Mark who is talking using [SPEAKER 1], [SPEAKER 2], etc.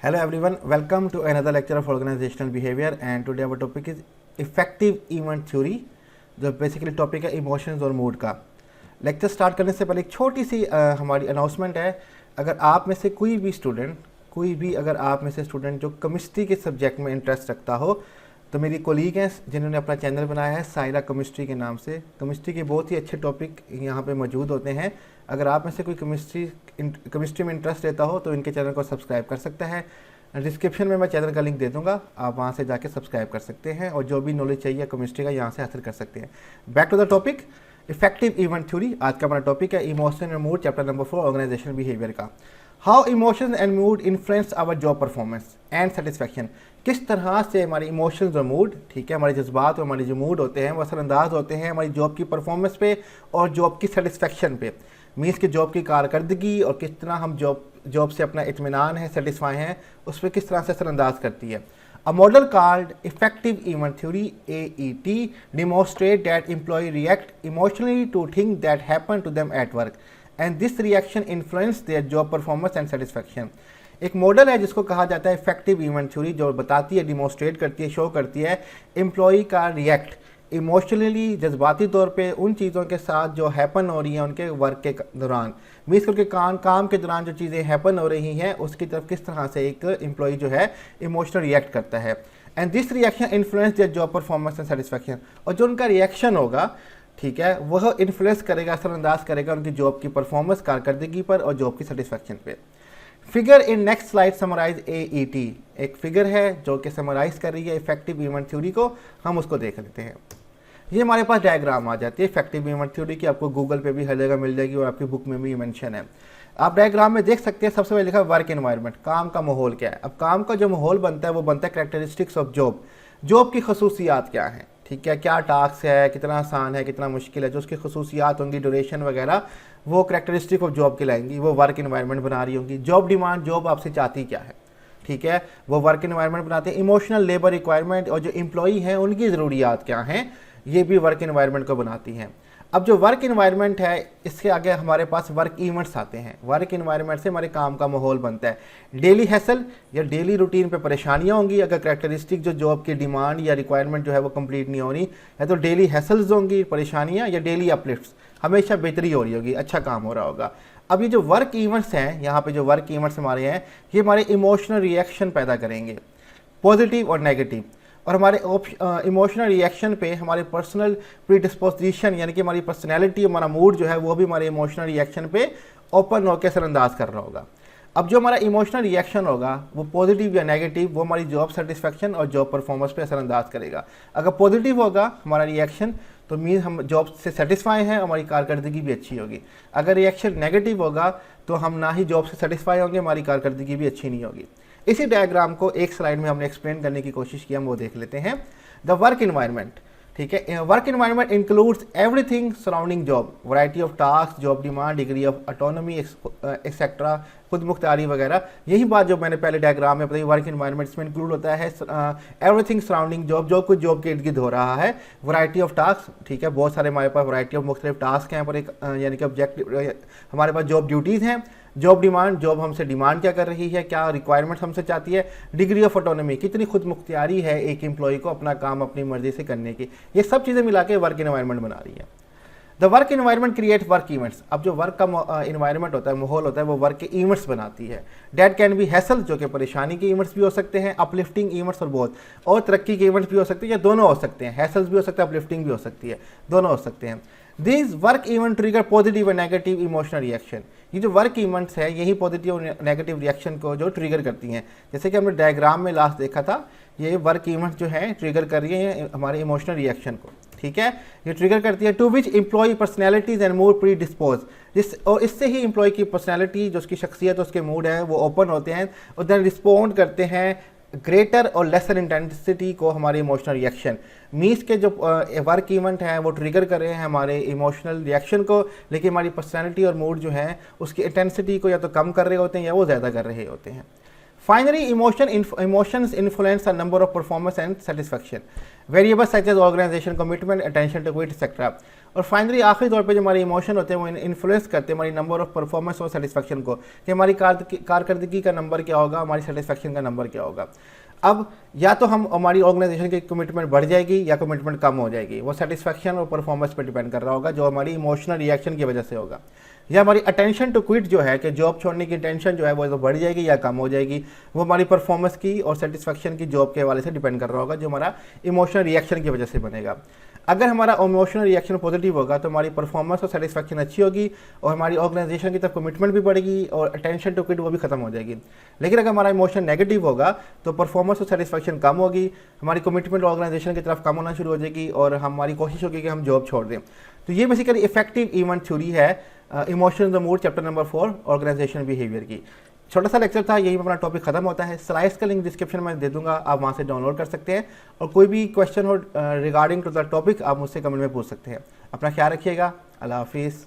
[SPEAKER 1] Hello everyone, welcome to another lecture of organizational behavior and today our topic is effective event theory जो basically topic है emotions और mood का। Lecture start करने से पहले एक छोटी सी हमारी अनाउंसमेंट है। अगर आप में से अगर आप में से स्टूडेंट जो केमिस्ट्री के सब्जेक्ट में इंटरेस्ट रखता हो तो मेरी कोलीग हैं जिन्होंने अपना चैनल बनाया है सायरा केमिस्ट्री के नाम से। केमिस्ट्री के बहुत ही अच्छे टॉपिक यहाँ पे मौजूद होते हैं। अगर आप में से कोई केमिस्ट्री में इंटरेस्ट लेता हो तो इनके चैनल को सब्सक्राइब कर सकता है। डिस्क्रिप्शन में मैं चैनल का लिंक दे दूंगा, आप वहाँ से जाके सब्सक्राइब कर सकते हैं और जो भी नॉलेज चाहिए केमिस्ट्री का यहाँ से हासिल कर सकते हैं। Back to the topic, effective event theory. आज का हमारा टॉपिक है emotion and mood, chapter number 4 organisational behaviour का। How emotions and mood influence our job performance and satisfaction. किस तरह से हमारे इमोशंस और मूड, ठीक है, हमारे जज्बात और हमारे जो मूड होते हैं वो असरअंदाज होते हैं हमारी जॉब की परफॉर्मेंस पे और जॉब की सेटिस्फैक्शन पे। मीन्स कि जॉब की कारकर्दगी और किस तरह हम जॉब से अपना इत्मीनान है, सेटिस्फाई हैं, उस पर किस तरह से असरअंदाज करती है। A model called effective event theory (AET) demonstrates that employees react emotionally to things that happen to them at work, and this reaction influences their job performance and satisfaction. एक मॉडल है जिसको कहा जाता है इफेक्टिव इवेंट थ्योरी, जो बताती है, demonstrate करती है, शो करती है एम्प्लॉई का रिएक्ट इमोशनली, जज्बाती तौर पे उन चीज़ों के साथ जो हैपन हो रही हैं उनके वर्क के दौरान। मीन्स करके काम के दौरान जो चीज़ें हैपन हो रही हैं उसकी तरफ किस तरह से एक एम्प्लॉई जो है इमोशनल रिएक्ट करता है। And this reaction influence their job performance and satisfaction. और जो उनका रिएक्शन होगा, ठीक है, वह इन्फ्लुएंस करेगा, असरअंदाज करेगा उनकी जॉब की परफॉर्मेंस, कारकर्दगी पर और जॉब की सेटिस्फैक्शन पे। Figure in next slide summarise AET। एक फिगर है जो कि समराइज कर रही है इफेक्टिव इवेंट थ्योरी को, हम उसको देख लेते हैं। ये हमारे पास डायग्राम आ जाती है इफेक्टिव इवेंट थ्योरी की, आपको गूगल पे भी हर जगह मिल जाएगी और आपकी बुक में भी मेंशन है। आप डायग्राम में देख सकते हैं, सबसे पहले लिखा वर्क एनवायरनमेंट, काम का माहौल क्या है। अब काम का जो माहौल बनता है वो बनता है कैरेक्टरिस्टिक्स ऑफ जॉब की खसूसियात क्या हैं, ठीक है, क्या टास्क है, कितना आसान है, कितना मुश्किल है, जो उसकी खसूसियात होंगी, ड्यूरेशन वगैरह, वो कैरेक्टरिस्टिक ऑफ जॉब की लाएंगी, वो वर्क एनवायरनमेंट बना रही होंगी। जॉब डिमांड, जॉब आपसे चाहती क्या है, ठीक है, वो वर्क एनवायरनमेंट बनाते हैं। इमोशनल लेबर रिक्वायरमेंट और जो एम्प्लॉई हैं उनकी ज़रूरियात क्या हैं, ये भी वर्क एनवायरनमेंट को बनाती हैं। अब जो वर्क एनवायरनमेंट है इसके आगे हमारे पास वर्क इवेंट्स आते हैं। वर्क एनवायरनमेंट से हमारे काम का माहौल बनता है। डेली हैसल या डेली रूटीन पे परेशानियां होंगी अगर कैरेक्टरिस्टिक जो जॉब की डिमांड या रिक्वायरमेंट जो है वो कंप्लीट नहीं हो रही है, तो डेली हैसल्स होंगी, परेशानियां, या डेली अपलिफ्ट्स, हमेशा बेहतरी हो रही होगी, अच्छा काम हो रहा होगा। अब ये जो वर्क इवेंट्स हैं, यहाँ पे जो वर्क इवेंट्स हमारे हैं, ये हमारे इमोशनल रिएक्शन पैदा करेंगे, पॉजिटिव और नेगेटिव। और हमारे इमोशनल रिएक्शन पे हमारे पर्सनल प्रीडिस्पोजिशन, यानी कि हमारी पर्सनैलिटी, हमारा मूड जो है वो भी हमारे इमोशनल रिएक्शन पे ओपन होकर असरअंदाज कर रहा होगा। अब जो हमारा इमोशनल रिएक्शन होगा वो पॉजिटिव या नेगेटिव, वो हमारी जॉब सेटिस्फैक्शन और जॉब परफॉर्मेंस पे असरअंदाज करेगा। अगर पॉजिटिव होगा हमारा रिएक्शन तो मीन्स हम जॉब से सेटिस्फाई हैं, हमारी कारकर्दगी भी अच्छी होगी। अगर रिएक्शन नेगेटिव होगा तो हम ना ही जॉब से सेटिस्फाई होंगे, हमारी कारकर्दगी भी अच्छी नहीं होगी। इसी डायग्राम को एक स्लाइड में हमने एक्सप्लेन करने की कोशिश की, हम वो देख लेते हैं। द वर्क इन्वायरमेंट, ठीक है, work environment includes everything surrounding job, variety of task, job demand, degree of autonomy etcetera, खुद मुख्तारी वगैरह। यही बात जो मैंने पहले डायग्राम में बताई, वर्क इन्वायरमेंट इसमें इंक्लूड होता है एवरीथिंग सराउंडिंग जॉब, जो कुछ जॉब के इर्द गिर्द हो रहा है। वैरायटी ऑफ टास्क, ठीक है, बहुत सारे हमारे पास वैरायटी ऑफ मुख्तलिफ टास्क हैं पर एक यानी कि ऑब्जेक्टिव, हमारे पास जॉब ड्यूटीज़ हैं। जॉब डिमांड, जॉब हमसे डिमांड क्या कर रही है, क्या रिक्वायरमेंट हमसे चाहती है। डिग्री ऑफ ऑटोनॉमी, कितनी खुद मुख्तियारी है एक एम्प्लॉय को अपना काम अपनी मर्जी से करने की। ये सब चीज़ें मिला के वर्क एनवायरनमेंट बना रही है। The work environment create work events. अब जो वर्क का इन्वायरमेंट होता है, माहौल होता है, वो वर्क के इवेंट्स बनाती है। डैट कैन बी हैसल, जो कि परेशानी के इवेंट्स भी हो सकते हैं, अपलिफ्टिंग इवेंट्स और तरक्की के इवेंट्स भी हो सकते हैं, या दोनों हो सकते हैं, हैसल्स भी हो सकता है, अपलिफ्टिंग भी हो सकती है, दोनों हो सकते हैं। This work event trigger positive और नेगेटिव इमोशनल रिएक्शन। ये जो वर्क इवेंट्स है यही पॉजिटिव और नेगेटिव रिएक्शन को जो ट्रिगर करती हैं। जैसे कि हमने डायग्राम में लास्ट देखा था, ये वर्क इवेंट्स जो है ट्रिगर कर रही है हमारे इमोशनल रिएक्शन को, ठीक है, ये ट्रिगर करती है। To which employee personalities and mood predispose, और इससे ही एम्प्लॉय की पर्सनैलिटी, जो उसकी शख्सियत, उसके मूड है, वो ओपन होते हैं और देन रिस्पॉन्ड करते हैं ग्रेटर और लेसर इंटेंसिटी को हमारे इमोशनल रिएक्शन। मीन्स के जो वर्क इवेंट है वो ट्रिगर कर रहे हैं हमारे इमोशनल रिएक्शन को, लेकिन हमारी पर्सनैलिटी और मूड जो है उसकी इंटेंसिटी को या तो कम कर रहे होते हैं या वो ज़्यादा कर रहे होते हैं। Finally, emotions influence a number of performance and satisfaction variables such as organization, commitment, attention to quit, etc. और फाइनली आखिरी तौर पे जो हमारे इमोशन होते हैं वो इन्फ्लुएंस करते हैं हमारी नंबर ऑफ परफॉर्मेंस और सेटिस्फेक्शन को, कि हमारी कारकर्दगी का नंबर क्या होगा, हमारी सेटिस्फेक्शन का नंबर क्या होगा। अब या तो हम हमारी ऑर्गेनाइजेशन की कमिटमेंट बढ़ जाएगी या कमिटमेंट कम हो जाएगी, वो सेटिस्फेक्शन और परफॉर्मेंस पर डिपेंड कर रहा होगा, जो हमारी इमोशनल रिएक्शन की वजह से होगा। या हमारी अटेंशन टू क्विट जो है कि जॉब छोड़ने की टेंशन जो है वो तो बढ़ जाएगी या कम हो जाएगी, वो हमारी परफॉर्मेंस की और सेटिस्फेक्शन की जॉब के हवाले से डिपेंड कर रहा होगा, जो हमारा इमोशनल रिएक्शन की वजह से बनेगा। अगर हमारा इमोशनल रिएक्शन पॉजिटिव होगा तो हमारी परफॉर्मेंस और सेटिस्फेक्शन अच्छी होगी और हमारी ऑर्गेनाइजेशन की तरफ कमिटमेंट भी बढ़ेगी और अटेंशन टू क्विट वो भी खत्म हो जाएगी। लेकिन अगर हमारा इमोशन नेगेटिव होगा तो परफॉर्मेंस और सेटिस्फेक्शन कम होगी, हमारी कमिटमेंट ऑर्गेनाइजेशन की तरफ कम होना शुरू हो जाएगी और हमारी कोशिश होगी कि हम जॉब छोड़ दें। तो ये बेसिकली इफेक्टिव इवेंट थ्योरी है emotion the mood chapter number 4 organisation behaviour की। छोटा सा लेक्चर था, यही अपना टॉपिक खत्म होता है। स्लाइड्स का लिंक डिस्क्रिप्शन में दे दूंगा, आप वहाँ से डाउनलोड कर सकते हैं और कोई भी क्वेश्चन हो रिगार्डिंग टू द टॉपिक आप मुझसे कमेंट में पूछ सकते हैं। अपना ख्याल रखिएगा। अल्लाह हाफिज़।